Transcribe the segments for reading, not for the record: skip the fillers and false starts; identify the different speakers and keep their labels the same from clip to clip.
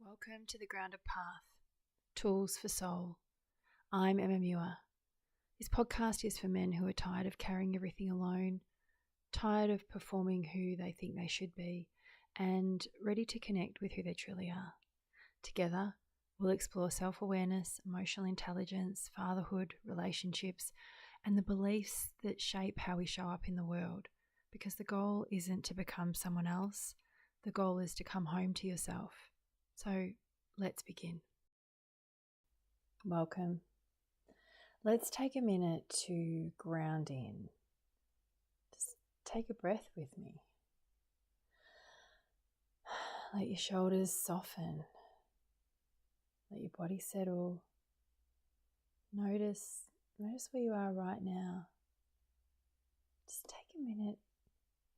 Speaker 1: Welcome to the Grounded Path, Tools for Soul. I'm Emma Muir. This podcast is for men who are tired of carrying everything alone, tired of performing who they think they should be, and ready to connect with who they truly are. Together, we'll explore self-awareness, emotional intelligence, fatherhood, relationships, and the beliefs that shape how we show up in the world. Because the goal isn't to become someone else, the goal is to come home to yourself. So let's begin. Welcome. Let's take a minute to ground in. Just take a breath with me. Let your shoulders soften. Let your body settle. Notice where you are right now. Just take a minute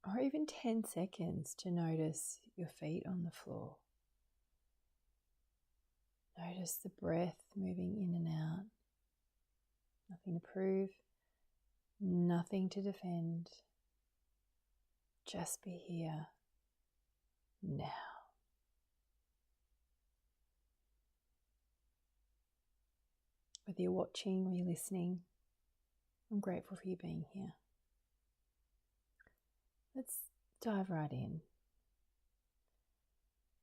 Speaker 1: or even 10 seconds to notice your feet on the floor. Notice the breath moving in and out. Nothing to prove, nothing to defend. Just be here now. Whether you're watching or you're listening, I'm grateful for you being here. Let's dive right in.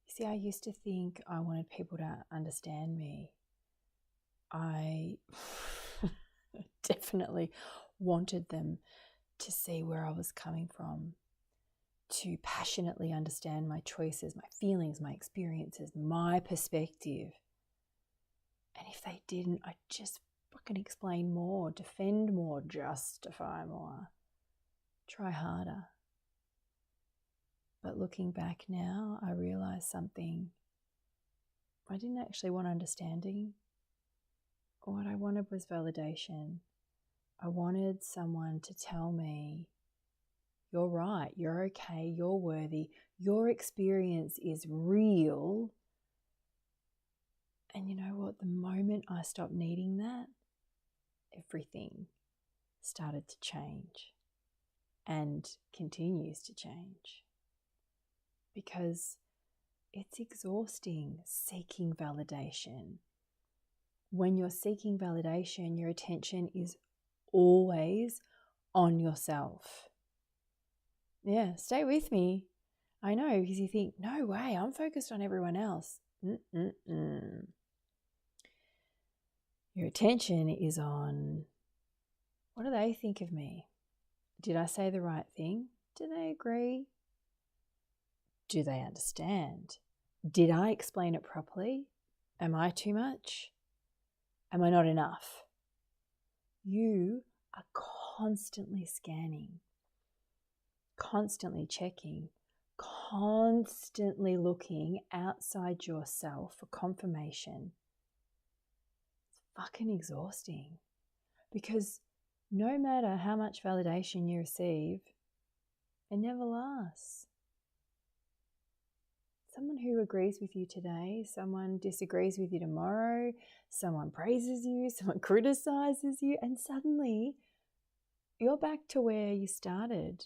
Speaker 1: See, I used to think I wanted people to understand me. I definitely wanted them to see where I was coming from, to passionately understand my choices, my feelings, my experiences, my perspective. And if they didn't, I'd just fucking explain more, defend more, justify more, try harder. But looking back now, I realize something. I didn't actually want understanding. What I wanted was validation. I wanted someone to tell me, you're right, you're okay, you're worthy, your experience is real. And you know what? The moment I stopped needing that, everything started to change and continues to change. Because it's exhausting seeking validation. When you're seeking validation, your attention is always on yourself. Yeah, stay with me. I know, because you think, no way, I'm focused on everyone else. Your attention is on, what do they think of me? Did I say the right thing? Do they agree? Do they understand? Did I explain it properly? Am I too much? Am I not enough? You are constantly scanning, constantly checking, constantly looking outside yourself for confirmation. It's fucking exhausting because no matter how much validation you receive, it never lasts. Someone who agrees with you today, someone disagrees with you tomorrow, someone praises you, someone criticizes you, and suddenly you're back to where you started.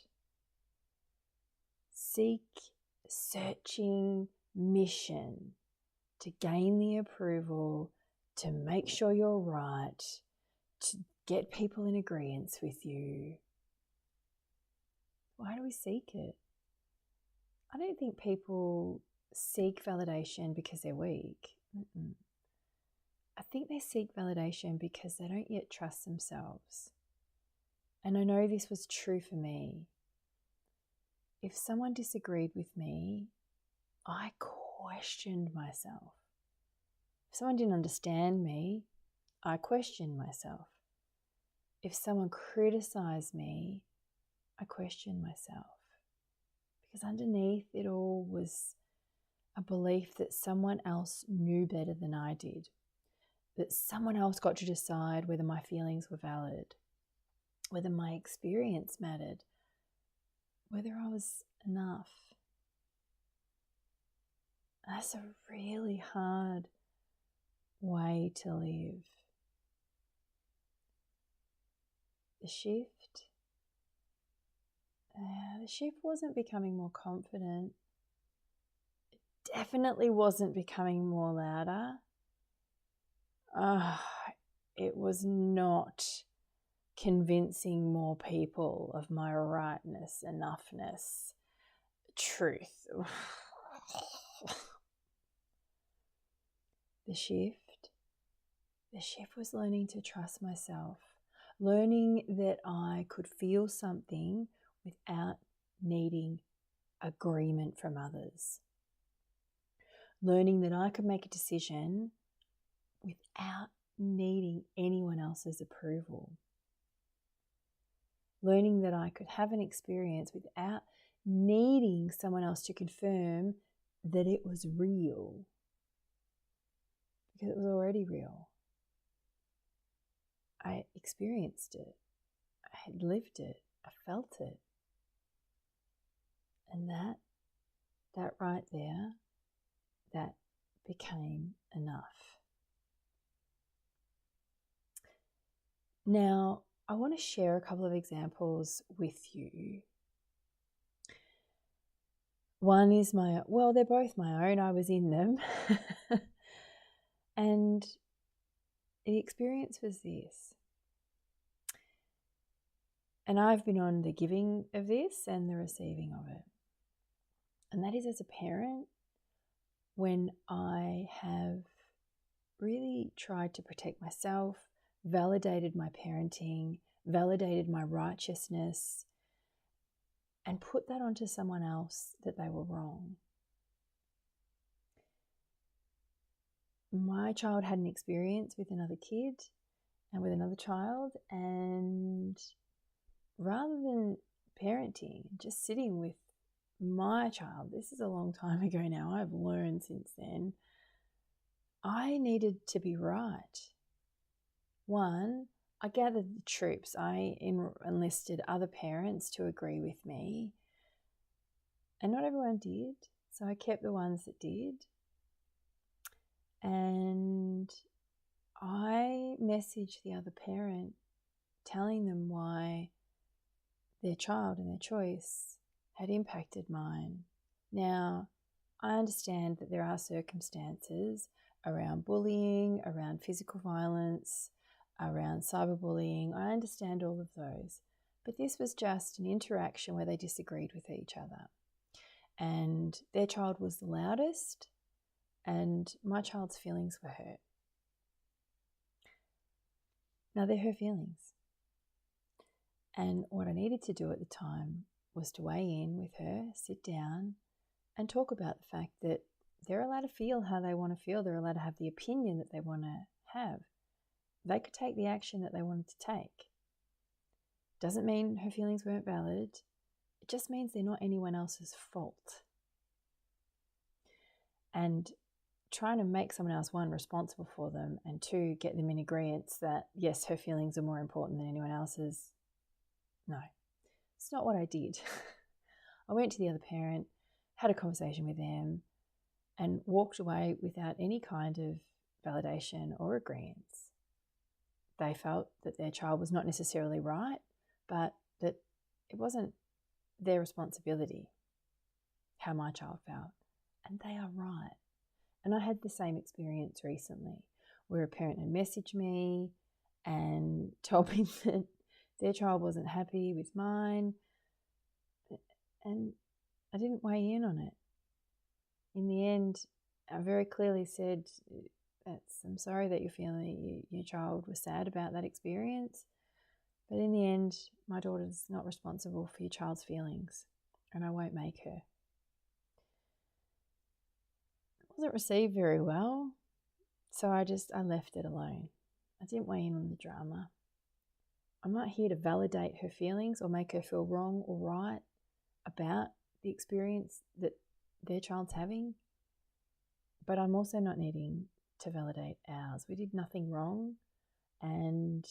Speaker 1: Searching mission to gain the approval, to make sure you're right, to get people in agreement with you. Why do we seek it? I don't think people seek validation because they're weak. I think they seek validation because they don't yet trust themselves. And I know this was true for me. If someone disagreed with me, I questioned myself. If someone didn't understand me, I questioned myself. If someone criticized me, I questioned myself. Because underneath it all was a belief that someone else knew better than I did, that someone else got to decide whether my feelings were valid, whether my experience mattered, whether I was enough. That's a really hard way to live. The shift wasn't becoming more confident. It definitely wasn't becoming more louder. It was not convincing more people of my rightness, enoughness, truth. The shift was learning to trust myself, learning that I could feel something without needing agreement from others, learning that I could make a decision without needing anyone else's approval, learning that I could have an experience without needing someone else to confirm that it was real, because it was already real. I experienced it. I had lived it. I felt it. And that right there, that became enough. Now, I want to share a couple of examples with you. One is they're both my own. I was in them. And the experience was this. And I've been on the giving of this and the receiving of it. And that is, as a parent, when I have really tried to protect myself, validated my parenting, validated my righteousness, and put that onto someone else that they were wrong. My child had an experience with another kid and with another child, and rather than parenting, just sitting with my child, this is a long time ago now, I've learned since then, I needed to be right. One, I gathered the troops. I enlisted other parents to agree with me, and not everyone did, so I kept the ones that did. And I messaged the other parent telling them why their child and their choice had impacted mine. Now, I understand that there are circumstances around bullying, around physical violence, around cyberbullying. I understand all of those. But this was just an interaction where they disagreed with each other. And their child was the loudest, and my child's feelings were hurt. Now, they're her feelings. And what I needed to do at the time was to weigh in with her, sit down, and talk about the fact that they're allowed to feel how they want to feel. They're allowed to have the opinion that they want to have. They could take the action that they wanted to take. Doesn't mean her feelings weren't valid. It just means they're not anyone else's fault. And trying to make someone else, one, responsible for them, and two, get them in agreement that, yes, her feelings are more important than anyone else's. No, it's not what I did. I went to the other parent, had a conversation with them, and walked away without any kind of validation or agreement. They felt that their child was not necessarily right, but that it wasn't their responsibility how my child felt. And they are right. And I had the same experience recently where a parent had messaged me and told me that their child wasn't happy with mine, and I didn't weigh in on it. In the end, I very clearly said, I'm sorry that you're feeling your child was sad about that experience, but in the end, my daughter's not responsible for your child's feelings, and I won't make her. It wasn't received very well, so I left it alone. I didn't weigh in on the drama. I'm not here to validate her feelings or make her feel wrong or right about the experience that their child's having, but I'm also not needing to validate ours. We did nothing wrong, and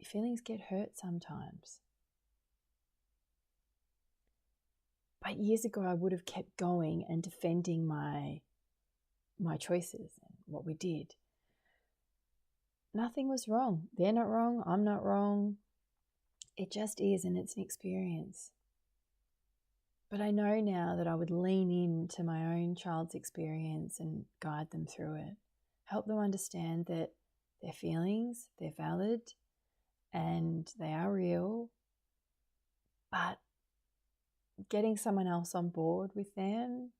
Speaker 1: feelings get hurt sometimes. But years ago, I would have kept going and defending my choices and what we did. Nothing was wrong. They're not wrong. I'm not wrong. It just is, and it's an experience. But I know now that I would lean into my own child's experience and guide them through it, help them understand that their feelings, they're valid and they are real, but getting someone else on board with them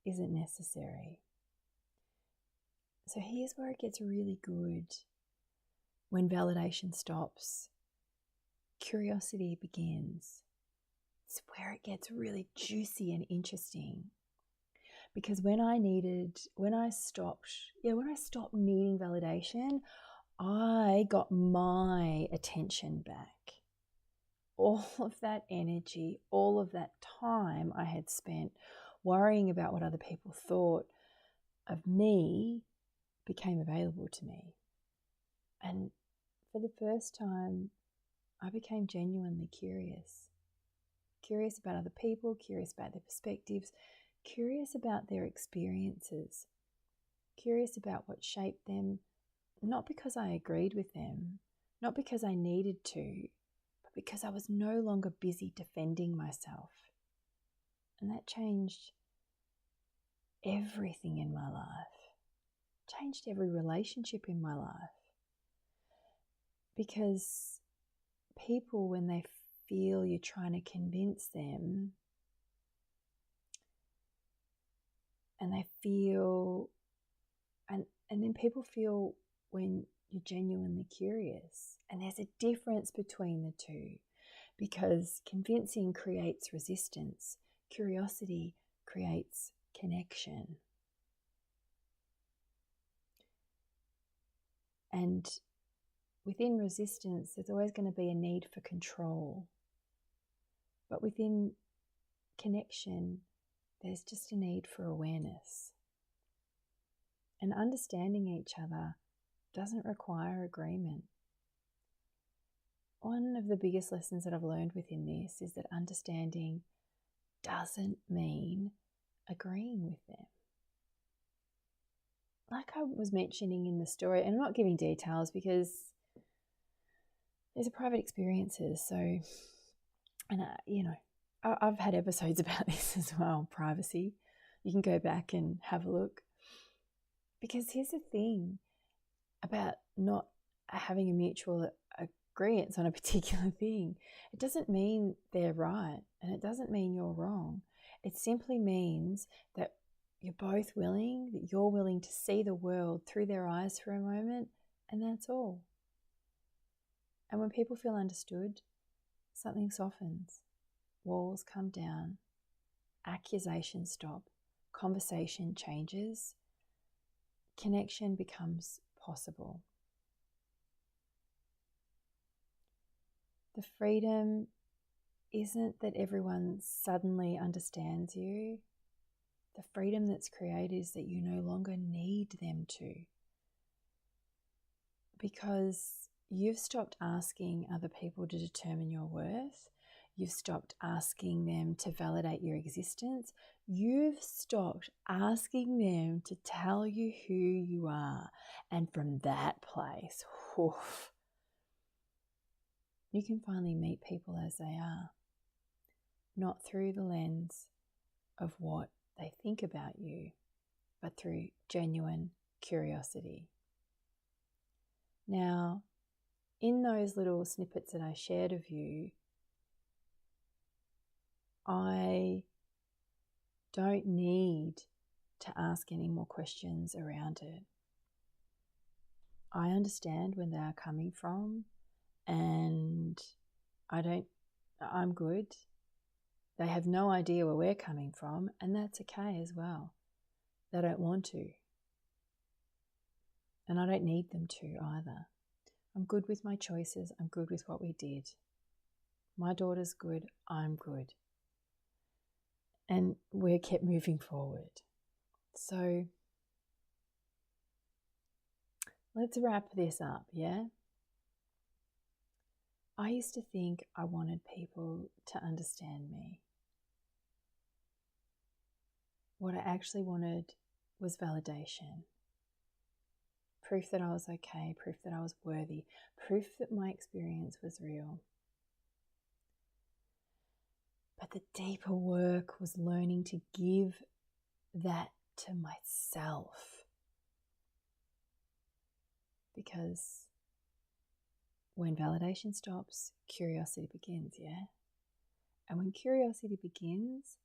Speaker 1: isn't necessary. So here's where it gets really good. When validation stops, curiosity begins. It's where it gets really juicy and interesting. Because when I stopped needing validation, I got my attention back. All of that energy, all of that time I had spent worrying about what other people thought of me became available to me. And for the first time, I became genuinely curious. Curious about other people, curious about their perspectives, curious about their experiences, curious about what shaped them, not because I agreed with them, not because I needed to, but because I was no longer busy defending myself. And that changed everything in my life, changed every relationship in my life. Because people, when they feel you're trying to convince them, and they feel, and then people feel when you're genuinely curious. And there's a difference between the two, because convincing creates resistance, curiosity creates connection. And within resistance, there's always going to be a need for control. But within connection, there's just a need for awareness. And understanding each other doesn't require agreement. One of the biggest lessons that I've learned within this is that understanding doesn't mean agreeing with them. Like I was mentioning in the story, and I'm not giving details because these are private experiences. So, and I've had episodes about this as well, privacy. You can go back and have a look. Because here's the thing about not having a mutual agreement on a particular thing. It doesn't mean they're right, and it doesn't mean you're wrong. It simply means that you're both willing, that you're willing to see the world through their eyes for a moment, and that's all. And when people feel understood, something softens. Walls come down, accusations stop, conversation changes, connection becomes possible. The freedom isn't that everyone suddenly understands you. The freedom that's created is that you no longer need them to. Because you've stopped asking other people to determine your worth. You've stopped asking them to validate your existence. You've stopped asking them to tell you who you are. And from that place, you can finally meet people as they are, not through the lens of what they think about you, but through genuine curiosity. Now, in those little snippets that I shared of you, I don't need to ask any more questions around it. I understand where they are coming from, and I'm good. They have no idea where we're coming from, and that's okay as well. They don't want to. And I don't need them to either. I'm good with my choices. I'm good with what we did. My daughter's good. I'm good. And we kept moving forward. So let's wrap this up, yeah? I used to think I wanted people to understand me. What I actually wanted was validation. Proof that I was okay, proof that I was worthy, proof that my experience was real. But the deeper work was learning to give that to myself. Because when validation stops, curiosity begins, yeah? And when curiosity begins,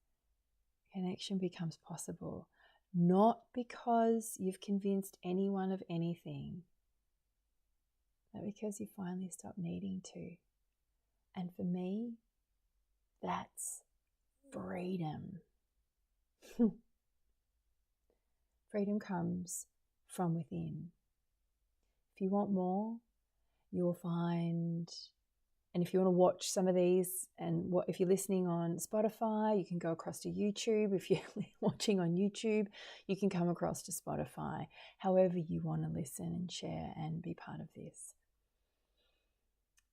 Speaker 1: connection becomes possible. Not because you've convinced anyone of anything, but because you finally stop needing to. And for me, that's freedom. Freedom comes from within. If you want more, you'll find, and if you want to watch some of these, and if you're listening on Spotify, you can go across to YouTube. If you're watching on YouTube, you can come across to Spotify. However you want to listen and share and be part of this.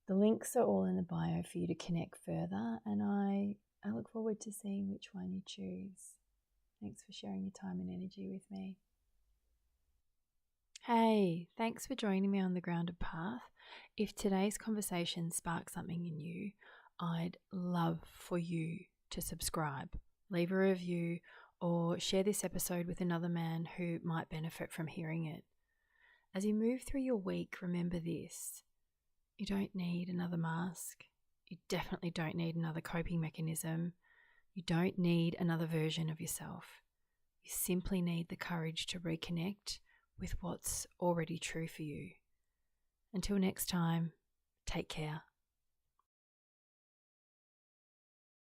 Speaker 1: The links are all in the bio for you to connect further, and I look forward to seeing which one you choose. Thanks for sharing your time and energy with me. Hey, thanks for joining me on the Grounded Path. If today's conversation sparks something in you, I'd love for you to subscribe, leave a review, or share this episode with another man who might benefit from hearing it. As you move through your week, remember this: you don't need another mask. You definitely don't need another coping mechanism. You don't need another version of yourself. You simply need the courage to reconnect with what's already true for you. Until next time, take care.